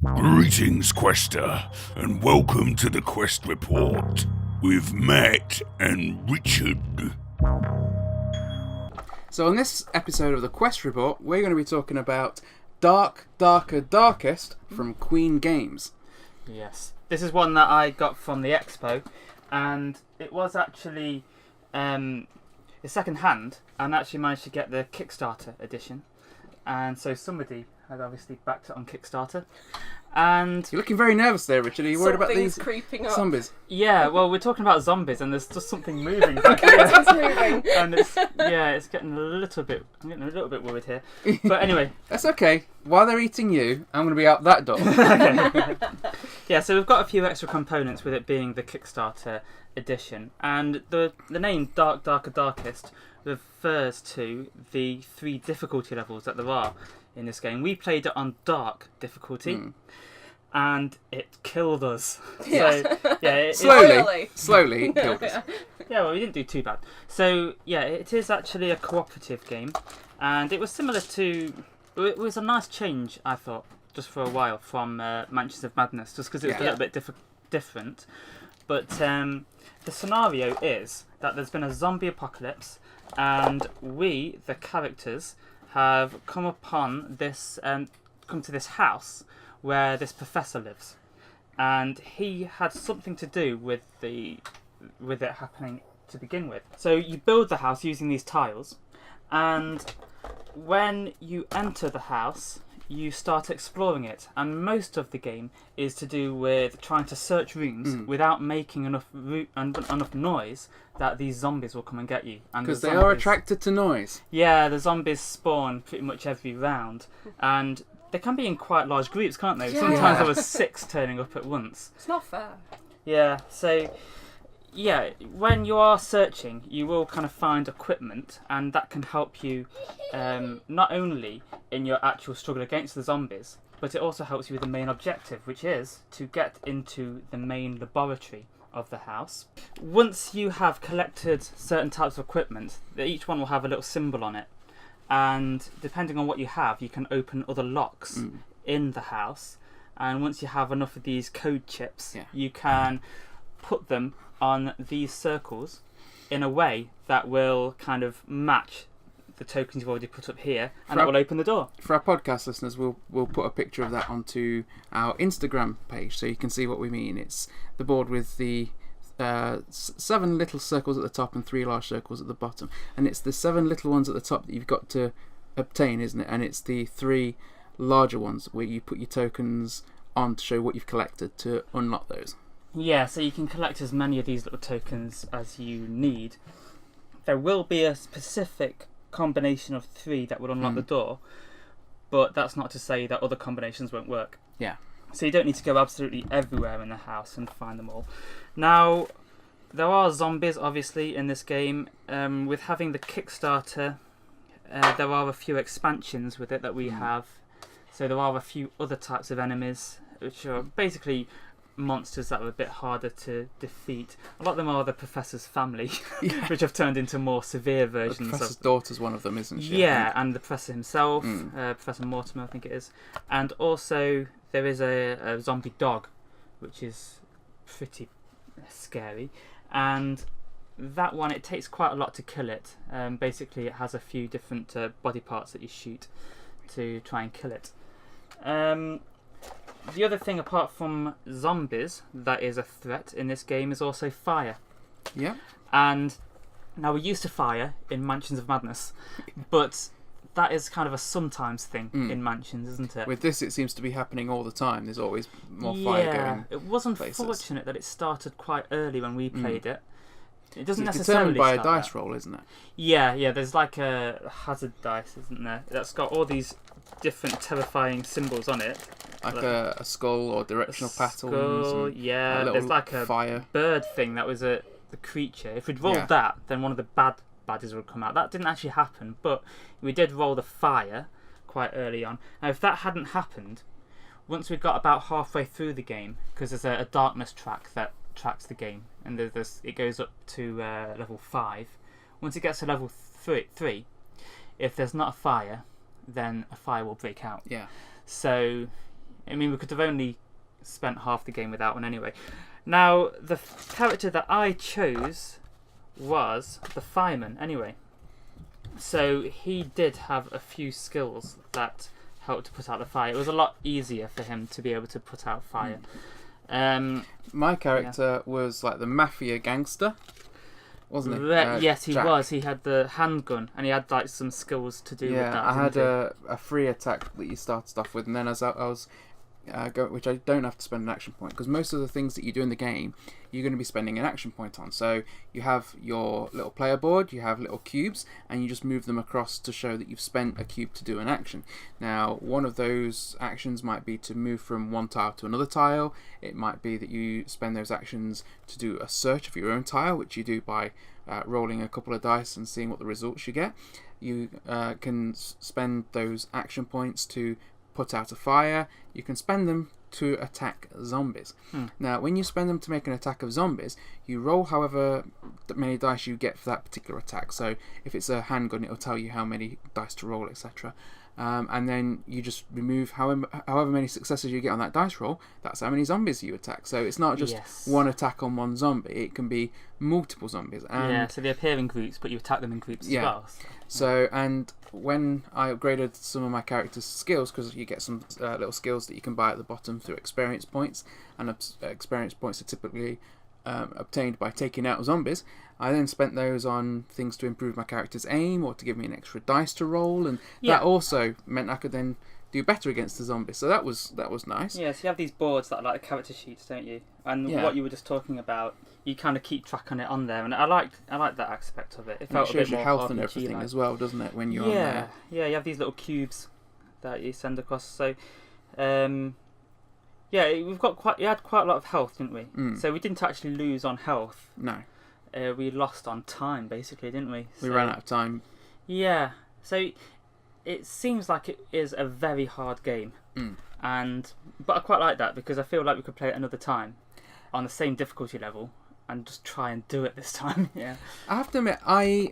Greetings, Quester, and welcome to the Quest Report with Matt and Richard. So on this episode of the Quest Report, we're going to be talking about Dark, Darker, Darkest from Queen Games. Yes. This is one that I got from the expo, and it was actually second hand, and actually managed to get the Kickstarter edition. And so somebody had obviously backed it on Kickstarter. And You're looking very nervous there, Richard. Are you worried about these creeping up. zombies? yeah, well, we're talking about zombies, and there's just something moving back here. It's moving. And it's getting a little bit. I'm getting a little bit worried here. But anyway, That's okay. While they're eating you, I'm going to be out that door. yeah. So we've got a few extra components with it being the Kickstarter edition, and the name Dark, Darker, Darkest refers to the 3 difficulty levels that there are in this game. We played it on Dark difficulty. And it killed us. Yeah. So, yeah, Slowly it killed us. yeah, well, we didn't do too bad. So, yeah, it is actually a cooperative game. And it was similar to... It was a nice change, I thought, just for a while, from Mansions of Madness, just because it was a little bit different. But the scenario is that there's been a zombie apocalypse, and we, the characters, have come upon this... come to this house where this professor lives, and he had something to do with it happening to begin with. So you build the house using these tiles, and when you enter the house, you start exploring it, and most of the game is to do with trying to search rooms without making enough noise that these zombies will come and get you. Because they are attracted to noise. Yeah, the zombies spawn pretty much every round, and they can be in quite large groups, can't they? Yeah. Sometimes there was 6 turning up at once. It's not fair. Yeah, so when you are searching, you will kind of find equipment, and that can help you not only in your actual struggle against the zombies, but it also helps you with the main objective, which is to get into the main laboratory of the house. Once you have collected certain types of equipment, each one will have a little symbol on it. And depending on what you have, you can open other locks in the house. And once you have enough of these code chips, you can put them on these circles in a way that will kind of match the tokens you've already put up here, and that will open the door. For our podcast listeners, we'll put a picture of that onto our Instagram page so you can see what we mean. It's the board with the 7 little circles at the top and 3 large circles at the bottom, and it's the 7 little ones at the top that you've got to obtain, isn't it? And it's the 3 larger ones where you put your tokens on to show what you've collected to unlock those. Yeah, so you can collect as many of these little tokens as you need. There will be a specific combination of 3 that will unlock the door, but that's not to say that other combinations won't work. Yeah. So you don't need to go absolutely everywhere in the house and find them all. Now, there are zombies, obviously, in this game. With having the Kickstarter, there are a few expansions with it that we have. So there are a few other types of enemies, which are basically monsters that are a bit harder to defeat. A lot of them are the Professor's family, which have turned into more severe versions. The Professor's daughter's one of them, isn't she? Yeah, and the Professor himself, Professor Mortimer, I think it is. And also, there is a zombie dog, which is pretty scary. And that one, it takes quite a lot to kill it. Basically, it has a few different body parts that you shoot to try and kill it. The other thing, apart from zombies, that is a threat in this game is also fire. Yeah. And now, we're used to fire in Mansions of Madness, but that is kind of a sometimes thing in Mansions, isn't it? With this, it seems to be happening all the time. There's always more fire going. It was unfortunate that it started quite early when we played it. It doesn't necessarily determined by a start dice roll, isn't it? Yeah. There's like a hazard dice, isn't there? That's got all these different terrifying symbols on it. Like a skull or directional patterns. There's like a fire bird thing that was the creature. If we'd rolled that, then one of the baddies would come out. That didn't actually happen, but we did roll the fire quite early on. Now, if that hadn't happened, once we got about halfway through the game, because there's a darkness track that tracks the game, and it goes up to level 5. Once it gets to level 3, if there's not a fire, then a fire will break out. Yeah. So I mean, we could have only spent half the game without one anyway. Now, the character that I chose was the fireman anyway. So he did have a few skills that helped to put out the fire. It was a lot easier for him to be able to put out fire. My character was like the mafia gangster, wasn't he? Yes, he Jack. was. He had the handgun, and he had like some skills to do with that. I had didn't a free attack that you started off with, and then as I was which I don't have to spend an action point, because most of the things that you do in the game you're going to be spending an action point on. So you have your little player board, you have little cubes, and you just move them across to show that you've spent a cube to do an action. Now, one of those actions might be to move from one tile to another tile. It might be that you spend those actions to do a search of your own tile, which you do by rolling a couple of dice and seeing what the results you get. You can spend those action points to put out a fire. You can spend them to attack zombies. Now, when you spend them to make an attack of zombies, you roll however many dice you get for that particular attack. So if it's a handgun, it'll tell you how many dice to roll, etc. And then you just remove however many successes you get on that dice roll. That's how many zombies you attack. So it's not just one attack on one zombie. It can be multiple zombies. And so they appear in groups, but you attack them in groups as well. So, and when I upgraded some of my character's skills, because you get some little skills that you can buy at the bottom through experience points, and experience points are typically obtained by taking out zombies. I then spent those on things to improve my character's aim, or to give me an extra dice to roll, and that also meant I could then do better against the zombies. So that was nice. Yeah, so you have these boards that are like the character sheets, don't you? And what you were just talking about, you kind of keep track on it on there, and I liked that aspect of it. It felt shows a bit your more health and RPG everything like. as well, doesn't it? When you're on there. Yeah, you have these little cubes that you send across. So, we had quite a lot of health, didn't we? So we didn't actually lose on health. No. We lost on time, basically, didn't we? We ran out of time. Yeah. So it seems like it is a very hard game, but I quite like that, because I feel like we could play it another time on the same difficulty level and just try and do it this time. Yeah. I have to admit,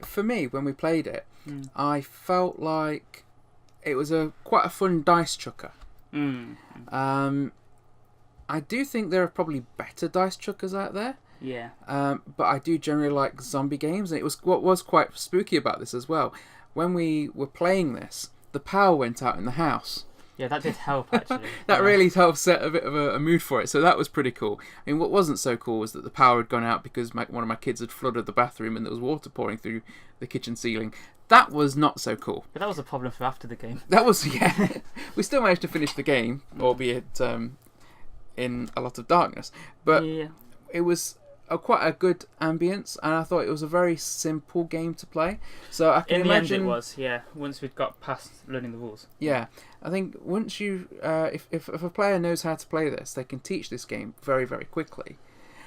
for me, when we played it, I felt like it was quite a fun dice chucker. I do think there are probably better dice chuckers out there. Yeah. But I do generally like zombie games, and it was what was quite spooky about this as well. When we were playing this, the power went out in the house. Yeah, that did help, actually. That really helped set a bit of a mood for it, so that was pretty cool. I mean, what wasn't so cool was that the power had gone out because one of my kids had flooded the bathroom and there was water pouring through the kitchen ceiling. That was not so cool. But that was a problem for after the game. That was, we still managed to finish the game, albeit in a lot of darkness. But it was quite a good ambience, and I thought it was a very simple game to play. So I can imagine. In the end, it was, once we'd got past learning the rules. Yeah, I think once you, if a player knows how to play this, they can teach this game very, very quickly.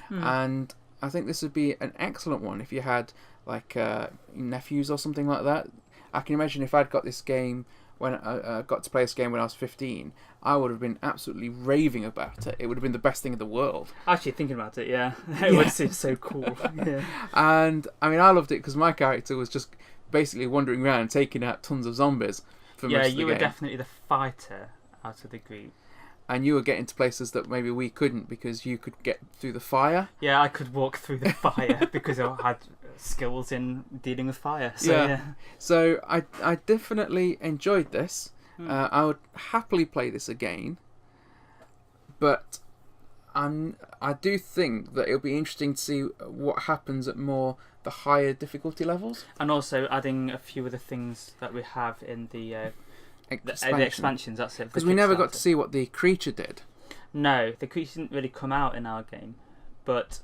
And I think this would be an excellent one if you had like nephews or something like that. I can imagine if I'd got this game when I got to play this game when I was 15, I would have been absolutely raving about it. It would have been the best thing in the world. Actually, thinking about it, it would seem so cool. And I mean, I loved it because my character was just basically wandering around taking out tons of zombies for most of the game. Yeah, you were definitely the fighter out of the group. And you were getting to places that maybe we couldn't because you could get through the fire. Yeah, I could walk through the fire because I had skills in dealing with fire. So, So I definitely enjoyed this. I would happily play this again. But I do think that it'll be interesting to see what happens at the higher difficulty levels. And also adding a few of the things that we have in the expansions, that's it. Because we never got to see what the creature did. No, the creature didn't really come out in our game. But,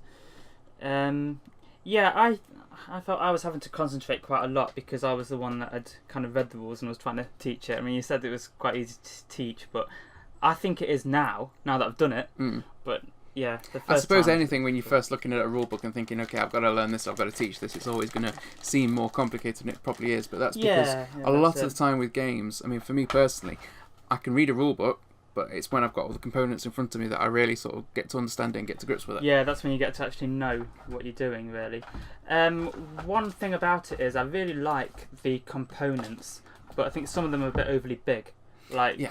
I felt I was having to concentrate quite a lot because I was the one that had kind of read the rules and was trying to teach it. I mean, you said it was quite easy to teach, but I think it is now that I've done it. But, the first I suppose time, anything when you're first looking at a rule book and thinking, okay, I've got to learn this, I've got to teach this, it's always going to seem more complicated than it probably is. But that's because a lot of the time with games, I mean, for me personally, I can read a rule book, but it's when I've got all the components in front of me that I really sort of get to understand it and get to grips with it. Yeah, that's when you get to actually know what you're doing, really. One thing about it is I really like the components, but I think some of them are a bit overly big. Like,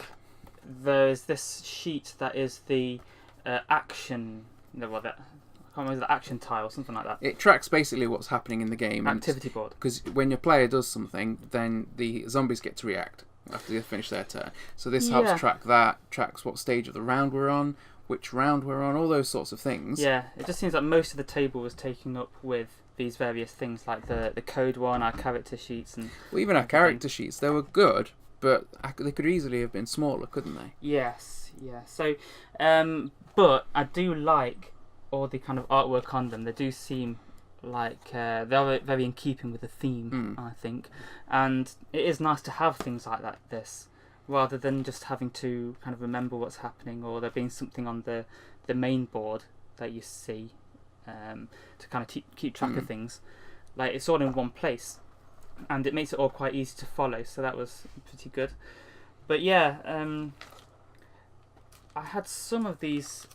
there's this sheet that is the action. No, what that? I can't remember, the action tile, something like that. It tracks basically what's happening in the game. Activity board. Because when your player does something, then the zombies get to react after they finish their turn. So this helps track that, tracks what stage of the round we're on, which round we're on, all those sorts of things. Yeah, it just seems like most of the table was taken up with these various things, like the code one, our character sheets, and well, even our character sheets, they were good, but they could easily have been smaller, couldn't they? Yes, yeah. So, but I do like all the kind of artwork on them. They do seem like they're very in keeping with the theme, I think, and it is nice to have things like that. Rather than just having to kind of remember what's happening, or there being something on the main board that you see to kind of keep track of things. Like, it's all in one place, and it makes it all quite easy to follow. So that was pretty good. But yeah, I had some of these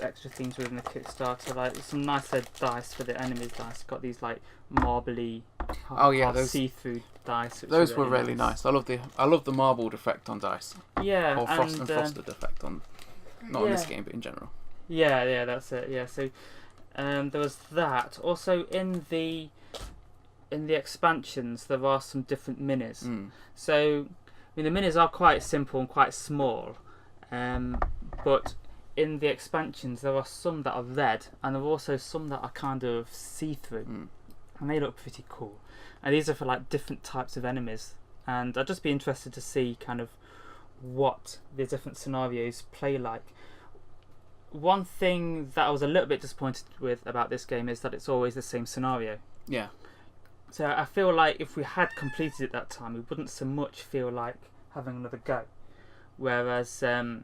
extra things within the Kickstarter, like some nicer dice for the enemies dice. Got these like marbly, those see-through dice. Those were really nice. I love the marbled effect on dice. Yeah, or frosted effect on, not in this game, but in general. Yeah, that's it. Yeah, so there was that. Also in the expansions, there are some different minis. So I mean, the minis are quite simple and quite small, but in the expansions there are some that are red, and there are also some that are kind of see-through, and they look pretty cool. And these are for like different types of enemies, and I'd just be interested to see kind of what the different scenarios play like. One thing that I was a little bit disappointed with about this game is that it's always the same scenario. Yeah. So I feel like if we had completed it that time, we wouldn't so much feel like having another go. Whereas, other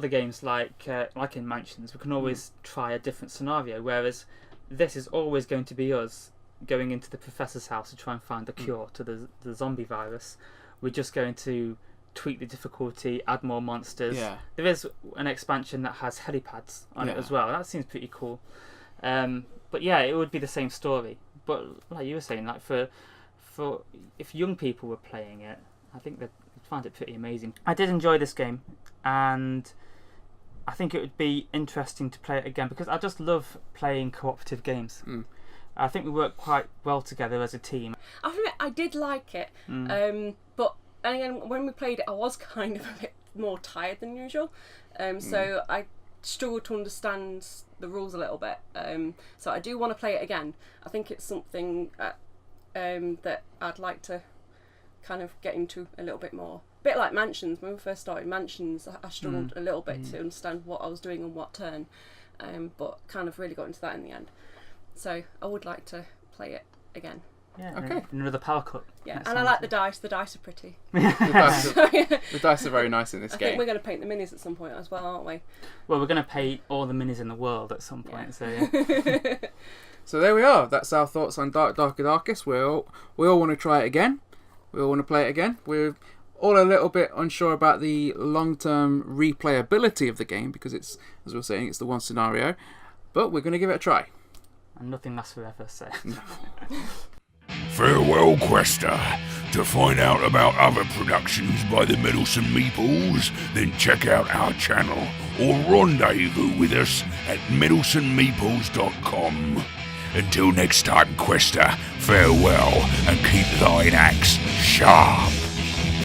games like in Mansions, we can always try a different scenario. Whereas this is always going to be us going into the professor's house to try and find the cure to the zombie virus. We're just going to tweak the difficulty, add more monsters. Yeah. There is an expansion that has helipads on it as well. That seems pretty cool. But yeah, it would be the same story. But like you were saying, like for if young people were playing it, I think they'd find it pretty amazing. I did enjoy this game, and I think it would be interesting to play it again, because I just love playing cooperative games. I think we work quite well together as a team. I did like it, but and again, when we played it, I was kind of a bit more tired than usual, so I struggled to understand the rules a little bit. So I do want to play it again. I think it's something that I'd like to kind of get into a little bit more. A bit like Mansions. When we first started Mansions, I struggled a little bit to understand what I was doing on what turn, but kind of really got into that in the end. So I would like to play it again. Yeah, okay. Another power cut. Yeah, and I like the dice. The dice are pretty. The dice are very nice in this I game. think we're going to paint the minis at some point as well, aren't we? Well, we're going to paint all the minis in the world at some point. So yeah. So there we are. That's our thoughts on Darker Darkest. We all want to try it again. We all want to play it again. We're all a little bit unsure about the long-term replayability of the game, because it's, as we were saying, it's the one scenario. But we're going to give it a try. And nothing lasts forever, so. Farewell, Quester. To find out about other productions by the Meddlesome Meeples, then check out our channel or rendezvous with us at meddlesomemeeples.com. Until next time, Quester, farewell, and keep thine axe sharp.